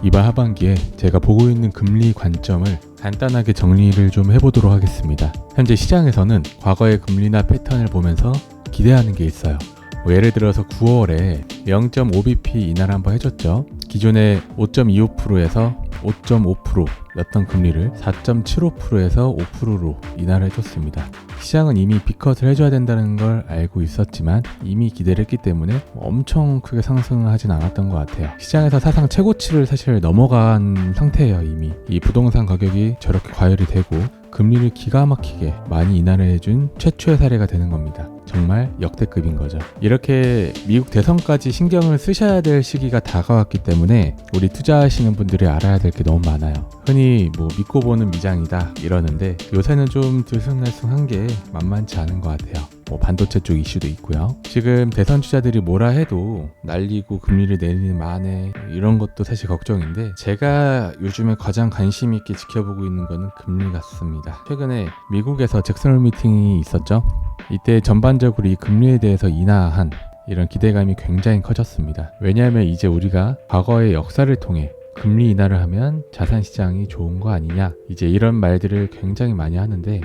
이번 하반기에 제가 보고 있는 금리 관점을 간단하게 정리를 좀 해보도록 하겠습니다. 현재 시장에서는 과거의 금리나 패턴을 보면서 기대하는 게 있어요. 예를 들어서 9월에 0.5bp 인하를 한번 해줬죠. 기존의 5.25%에서 5.5%였던 금리를 4.75%에서 5%로 인하를 해줬습니다. 시장은 이미 B컷을 해줘야 된다는 걸 알고 있었지만 이미 기대를 했기 때문에 엄청 크게 상승을 하진 않았던 것 같아요. 시장에서 사상 최고치를 사실 넘어간 상태예요. 이미 이 부동산 가격이 저렇게 과열이 되고 금리를 기가 막히게 많이 인하를 해준 최초의 사례가 되는 겁니다. 정말 역대급인 거죠. 이렇게 미국 대선까지 신경을 쓰셔야 될 시기가 다가왔기 때문에 우리 투자하시는 분들이 알아야 될 게 너무 많아요. 흔히 믿고 보는 미장이다 이러는데 요새는 좀 들쑥날쑥한 게 만만치 않은 것 같아요. 반도체 쪽 이슈도 있고요. 지금 대선 주자들이 뭐라 해도 날리고 금리를 내리는 만에 이런 것도 사실 걱정인데, 제가 요즘에 가장 관심 있게 지켜보고 있는 거는 금리 같습니다. 최근에 미국에서 잭슨 홀 미팅이 있었죠. 이때 전반적으로 이 금리에 대해서 인하한 이런 기대감이 굉장히 커졌습니다. 왜냐하면 이제 우리가 과거의 역사를 통해 금리 인하를 하면 자산시장이 좋은 거 아니냐, 이제 이런 말들을 굉장히 많이 하는데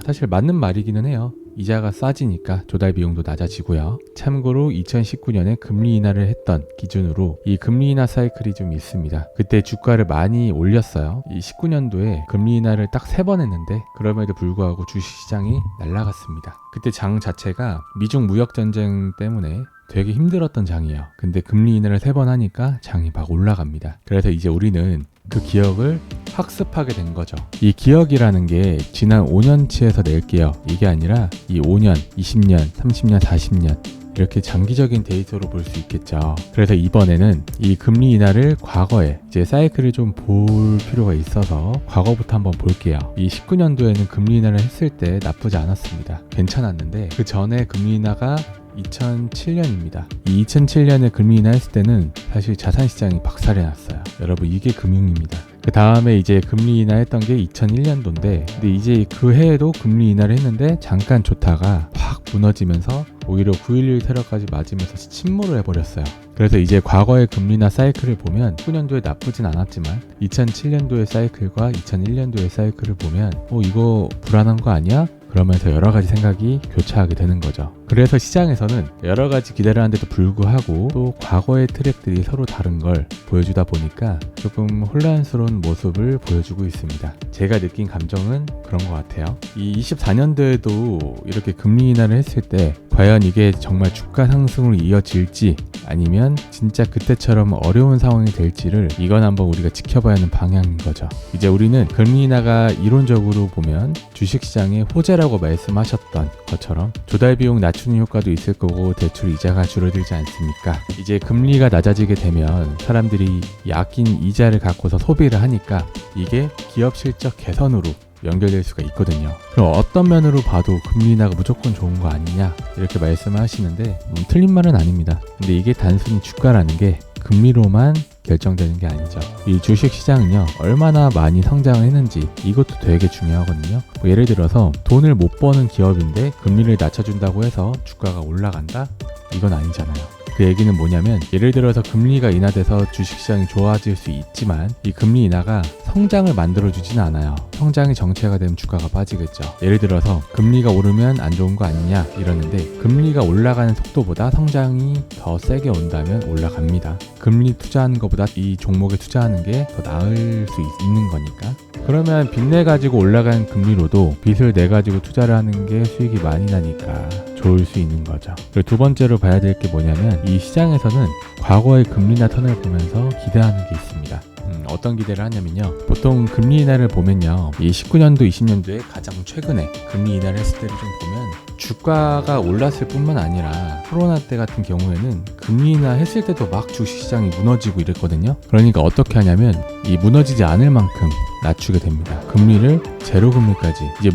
사실 맞는 말이기는 해요. 이자가 싸지니까 조달 비용도 낮아지고요. 참고로 2019년에 금리 인하를 했던 기준으로 이 금리 인하 사이클이 좀 있습니다. 그때 주가를 많이 올렸어요. 이 19년도에 금리 인하를 딱 3번 했는데 그럼에도 불구하고 주식시장이 날아갔습니다. 그때 장 자체가 미중 무역전쟁 때문에 되게 힘들었던 장이에요. 근데 금리 인하를 3번 하니까 장이 막 올라갑니다. 그래서 이제 우리는 그 기억을 학습하게 된 거죠. 이 기억이라는 게 지난 5년치에서 낼게요. 이게 아니라 이 5년, 20년, 30년, 40년 이렇게 장기적인 데이터로 볼 수 있겠죠. 그래서 이번에는 이 금리 인하를 과거에 이제 사이클을 좀 볼 필요가 있어서 과거부터 한번 볼게요. 이 19년도에는 금리 인하를 했을 때 나쁘지 않았습니다. 괜찮았는데 그 전에 금리 인하가 2007년입니다. 이 2007년에 금리 인하 했을 때는 사실 자산시장이 박살이 났어요. 여러분, 이게 금융입니다. 그 다음에 이제 금리 인하 했던 게 2001년도인데 근데 이제 그 해에도 금리 인하를 했는데 잠깐 좋다가 확 무너지면서 오히려 9.11 테러까지 맞으면서 침몰을 해버렸어요. 그래서 이제 과거의 금리 인하 사이클을 보면 19년도에 나쁘진 않았지만 2007년도의 사이클과 2001년도의 사이클을 보면 이거 불안한 거 아니야? 그러면서 여러 가지 생각이 교차하게 되는 거죠. 그래서 시장에서는 여러 가지 기대를 하는데도 불구하고 또 과거의 트랙들이 서로 다른 걸 보여주다 보니까 조금 혼란스러운 모습을 보여주고 있습니다. 제가 느낀 감정은 그런 것 같아요. 이 24년도에도 이렇게 금리 인하를 했을 때 과연 이게 정말 주가 상승으로 이어질지 아니면 진짜 그때처럼 어려운 상황이 될지를 이건 한번 우리가 지켜봐야 하는 방향인 거죠. 이제 우리는 금리 인하가 이론적으로 보면 주식시장의 호재라고 말씀하셨던 것처럼 조달 비용 낮추는 효과도 있을 거고 대출 이자가 줄어들지 않습니까? 이제 금리가 낮아지게 되면 사람들이 아낀 이자를 갖고서 소비를 하니까 이게 기업 실적 개선으로 연결될 수가 있거든요. 그럼 어떤 면으로 봐도 금리 인하가 무조건 좋은 거 아니냐 이렇게 말씀을 하시는데 틀린 말은 아닙니다. 근데 이게 단순히 주가라는 게 금리로만 결정되는 게 아니죠. 이 주식시장은요, 얼마나 많이 성장을 했는지 이것도 되게 중요하거든요. 예를 들어서 돈을 못 버는 기업인데 금리를 낮춰준다고 해서 주가가 올라간다? 이건 아니잖아요. 그 얘기는 뭐냐면, 예를 들어서 금리가 인하돼서 주식시장이 좋아질 수 있지만 이 금리 인하가 성장을 만들어주진 않아요. 성장이 정체가 되면 주가가 빠지겠죠. 예를 들어서 금리가 오르면 안 좋은 거 아니냐 이러는데 금리가 올라가는 속도보다 성장이 더 세게 온다면 올라갑니다. 금리 투자하는 것보다 이 종목에 투자하는 게 더 나을 수 있는 거니까. 그러면 빚 내가지고 올라간 금리로도 빚을 내가지고 투자를 하는 게 수익이 많이 나니까 좋을 수 있는 거죠. 그리고 두 번째로 봐야 될 게 뭐냐면, 이 시장에서는 과거의 금리나 턴을 보면서 기대하는 게 있습니다. 어떤 기대를 하냐면요, 보통 금리 인하를 보면요, 이 19년도 20년도에 가장 최근에 금리 인하를 했을 때를 좀 보면 주가가 올랐을 뿐만 아니라 코로나 때 같은 경우에는 금리 인하 했을 때도 막 주식시장이 무너지고 이랬거든요. 그러니까 어떻게 하냐면 이 무너지지 않을 만큼 낮추게 됩니다. 금리를 제로금리까지 이제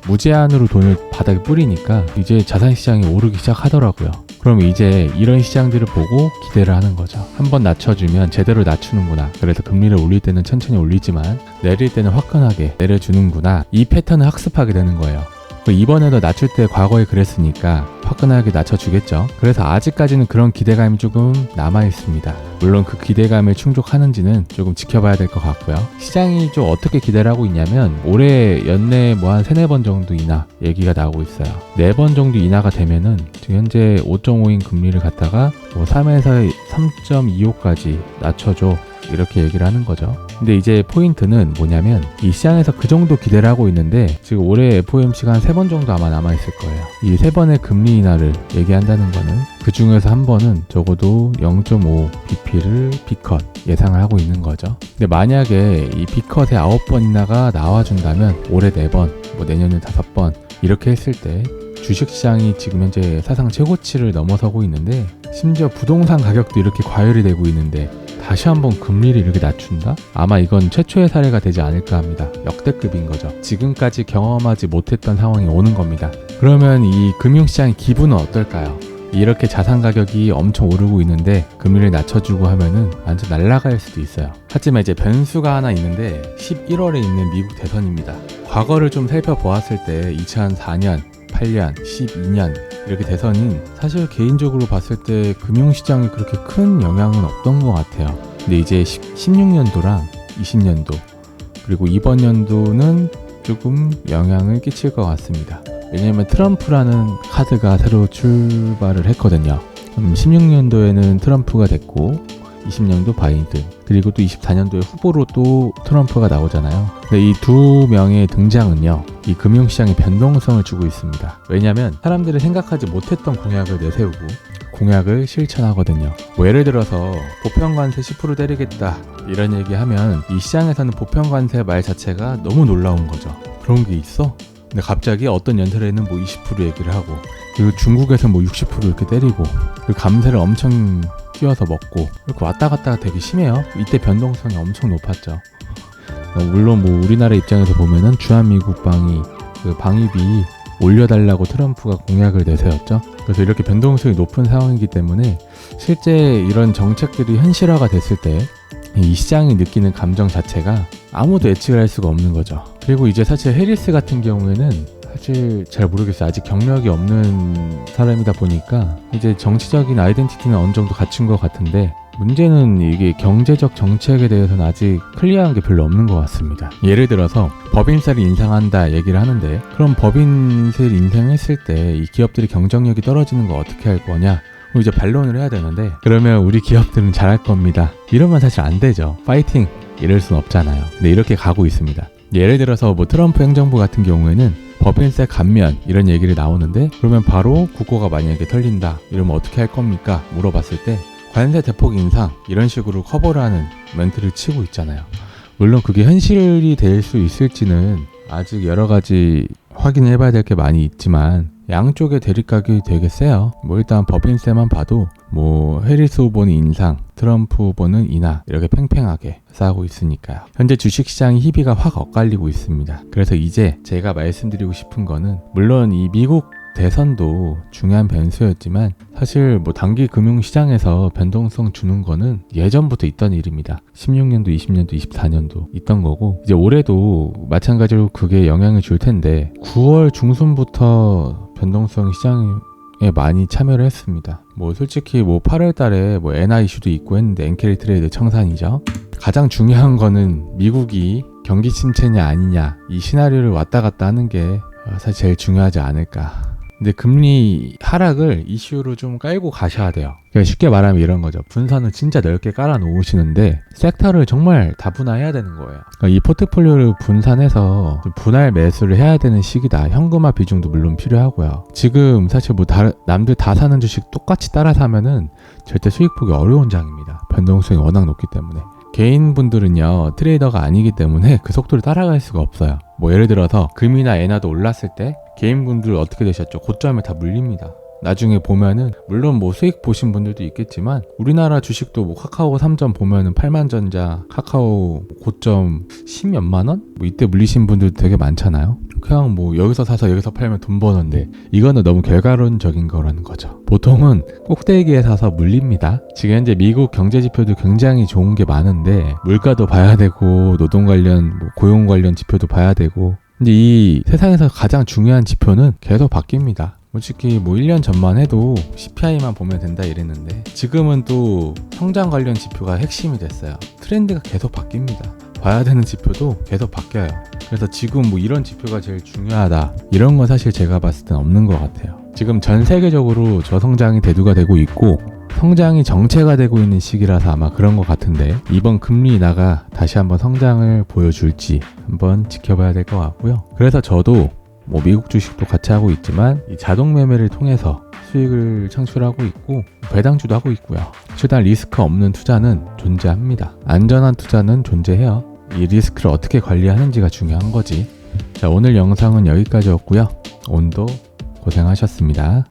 무제한으로 돈을 바닥에 뿌리니까 이제 자산시장이 오르기 시작하더라고요. 그럼 이제 이런 시장들을 보고 기대를 하는 거죠. 한번 낮춰주면 제대로 낮추는구나. 그래서 금리를 올릴 때는 천천히 올리지만 내릴 때는 화끈하게 내려주는구나. 이 패턴을 학습하게 되는 거예요. 이번에도 낮출 때 과거에 그랬으니까 화끈하게 낮춰주겠죠. 그래서 아직까지는 그런 기대감이 조금 남아있습니다. 물론 그 기대감을 충족하는지는 조금 지켜봐야 될 것 같고요. 시장이 좀 어떻게 기대를 하고 있냐면 올해 연내 뭐 한 3-4번 정도 인하 얘기가 나오고 있어요. 4번 정도 인하가 되면은 지금 현재 5.5인 금리를 갖다가 뭐 3에서 3.25까지 낮춰줘, 이렇게 얘기를 하는 거죠. 근데 이제 포인트는 뭐냐면 이 시장에서 그 정도 기대를 하고 있는데 지금 올해 FOMC가 한 3번 정도 아마 남아있을 거예요. 이 3번의 금리 인하를 얘기한다는 거는 그 중에서 한 번은 적어도 0.5 BP를 B컷 예상을 하고 있는 거죠. 근데 만약에 이 B컷의 9번 인하가 나와준다면 올해 4번, 뭐 내년에 5번 이렇게 했을 때 주식시장이 지금 현재 사상 최고치를 넘어서고 있는데 심지어 부동산 가격도 이렇게 과열이 되고 있는데 다시 한번 금리를 이렇게 낮춘다? 아마 이건 최초의 사례가 되지 않을까 합니다. 역대급인 거죠. 지금까지 경험하지 못했던 상황이 오는 겁니다. 그러면 이 금융시장의 기분은 어떨까요? 이렇게 자산 가격이 엄청 오르고 있는데 금리를 낮춰주고 하면은 완전 날아갈 수도 있어요. 하지만 이제 변수가 하나 있는데 11월에 있는 미국 대선입니다. 과거를 좀 살펴보았을 때 2004년 8년, 12년 이렇게 대선이 사실 개인적으로 봤을 때 금융시장에 그렇게 큰 영향은 없던 것 같아요. 근데 이제 16년도랑 20년도 그리고 이번 연도는 조금 영향을 끼칠 것 같습니다. 왜냐면 트럼프라는 카드가 새로 출발을 했거든요. 16년도에는 트럼프가 됐고 20년도 바이든, 그리고 또 24년도에 후보로 또 트럼프가 나오잖아요. 근데 이 두 명의 등장은요, 이 금융시장에 변동성을 주고 있습니다. 왜냐면 사람들이 생각하지 못했던 공약을 내세우고 공약을 실천하거든요. 뭐 예를 들어서 보편관세 10% 때리겠다 이런 얘기하면 이 시장에서는 보편관세 말 자체가 너무 놀라운 거죠. 그런 게 있어? 근데 갑자기 어떤 연설에는 뭐 20% 얘기를 하고, 그리고 중국에서 뭐 60% 이렇게 때리고, 그 감세를 엄청 끼워서 먹고, 이렇게 왔다 갔다가 되게 심해요. 이때 변동성이 엄청 높았죠. 물론 뭐 우리나라 입장에서 보면은 주한미국방이 그 방위비 올려달라고 트럼프가 공약을 내세웠죠. 그래서 이렇게 변동성이 높은 상황이기 때문에 실제 이런 정책들이 현실화가 됐을 때 이 시장이 느끼는 감정 자체가 아무도 예측을 할 수가 없는 거죠. 그리고 이제 사실 해리스 같은 경우에는 사실 잘 모르겠어요. 아직 경력이 없는 사람이다 보니까 이제 정치적인 아이덴티티는 어느 정도 갖춘 것 같은데, 문제는 이게 경제적 정책에 대해서는 아직 클리어한 게 별로 없는 것 같습니다. 예를 들어서 법인세를 인상한다 얘기를 하는데, 그럼 법인세를 인상했을 때 이 기업들이 경쟁력이 떨어지는 거 어떻게 할 거냐, 이제 반론을 해야 되는데, 그러면 우리 기업들은 잘할 겁니다 이러면 사실 안 되죠. 파이팅 이럴 순 없잖아요. 근데 이렇게 가고 있습니다. 예를 들어서 뭐 트럼프 행정부 같은 경우에는 법인세 감면 이런 얘기를 나오는데, 그러면 바로 국고가 만약에 털린다 이러면 어떻게 할 겁니까 물어봤을 때 관세 대폭 인상 이런 식으로 커버를 하는 멘트를 치고 있잖아요. 물론 그게 현실이 될 수 있을지는 아직 여러 가지 확인해 봐야 될 게 많이 있지만 양쪽의 대립각이 되게 세요. 뭐 일단 법인세만 봐도 뭐 해리스 후보는 인상, 트럼프 후보는 인하 이렇게 팽팽하게 싸우고 있으니까요. 현재 주식시장의 희비가 확 엇갈리고 있습니다. 그래서 이제 제가 말씀드리고 싶은 거는, 물론 이 미국 대선도 중요한 변수였지만 사실 뭐 단기 금융시장에서 변동성 주는 거는 예전부터 있던 일입니다. 16년도, 20년도, 24년도 있던 거고, 이제 올해도 마찬가지로 그게 영향을 줄 텐데 9월 중순부터 변동성 시장에 많이 참여를 했습니다. 뭐 솔직히 뭐 8월 달에 뭐 엔화 이슈도 있고 했는데 엔캐리 트레이드 청산이죠. 가장 중요한 거는 미국이 경기 침체냐 아니냐 이 시나리오를 왔다 갔다 하는 게 사실 제일 중요하지 않을까. 근데 금리 하락을 이슈로 좀 깔고 가셔야 돼요. 그러니까 쉽게 말하면 이런 거죠. 분산을 진짜 넓게 깔아 놓으시는데 섹터를 정말 다분화해야 되는 거예요. 그러니까 이 포트폴리오를 분산해서 분할 매수를 해야 되는 시기다. 현금화 비중도 물론 필요하고요. 지금 사실 뭐 남들 다 사는 주식 똑같이 따라 사면은 절대 수익 보기 어려운 장입니다. 변동성이 워낙 높기 때문에. 개인분들은요 트레이더가 아니기 때문에 그 속도를 따라갈 수가 없어요. 뭐 예를 들어서 금이나 엔화도 올랐을 때 개인분들 어떻게 되셨죠? 고점에 다 물립니다. 나중에 보면은 물론 뭐 수익 보신 분들도 있겠지만 우리나라 주식도 뭐 카카오 3점 보면은 8만전자 카카오 고점 10몇만 원? 뭐 이때 물리신 분들 되게 많잖아요. 그냥 뭐 여기서 사서 여기서 팔면 돈 버는데 이거는 너무 결과론적인 거라는 거죠. 보통은 꼭대기에 사서 물립니다. 지금 현재 미국 경제 지표도 굉장히 좋은 게 많은데 물가도 봐야 되고 노동 관련 뭐 고용 관련 지표도 봐야 되고, 근데 이 세상에서 가장 중요한 지표는 계속 바뀝니다. 솔직히 뭐 1년 전만 해도 CPI만 보면 된다 이랬는데 지금은 또 성장 관련 지표가 핵심이 됐어요. 트렌드가 계속 바뀝니다. 봐야 되는 지표도 계속 바뀌어요. 그래서 지금 뭐 이런 지표가 제일 중요하다 이런 건 사실 제가 봤을 땐 없는 것 같아요. 지금 전 세계적으로 저성장이 대두가 되고 있고 성장이 정체가 되고 있는 시기라서 아마 그런 것 같은데 이번 금리 인하가 다시 한번 성장을 보여줄지 한번 지켜봐야 될 것 같고요. 그래서 저도 뭐 미국 주식도 같이 하고 있지만 이 자동 매매를 통해서 수익을 창출하고 있고 배당주도 하고 있고요. 최대한 리스크 없는 투자는 존재합니다. 안전한 투자는 존재해요. 이 리스크를 어떻게 관리하는지가 중요한 거지. 자, 오늘 영상은 여기까지였고요. 오늘도 고생하셨습니다.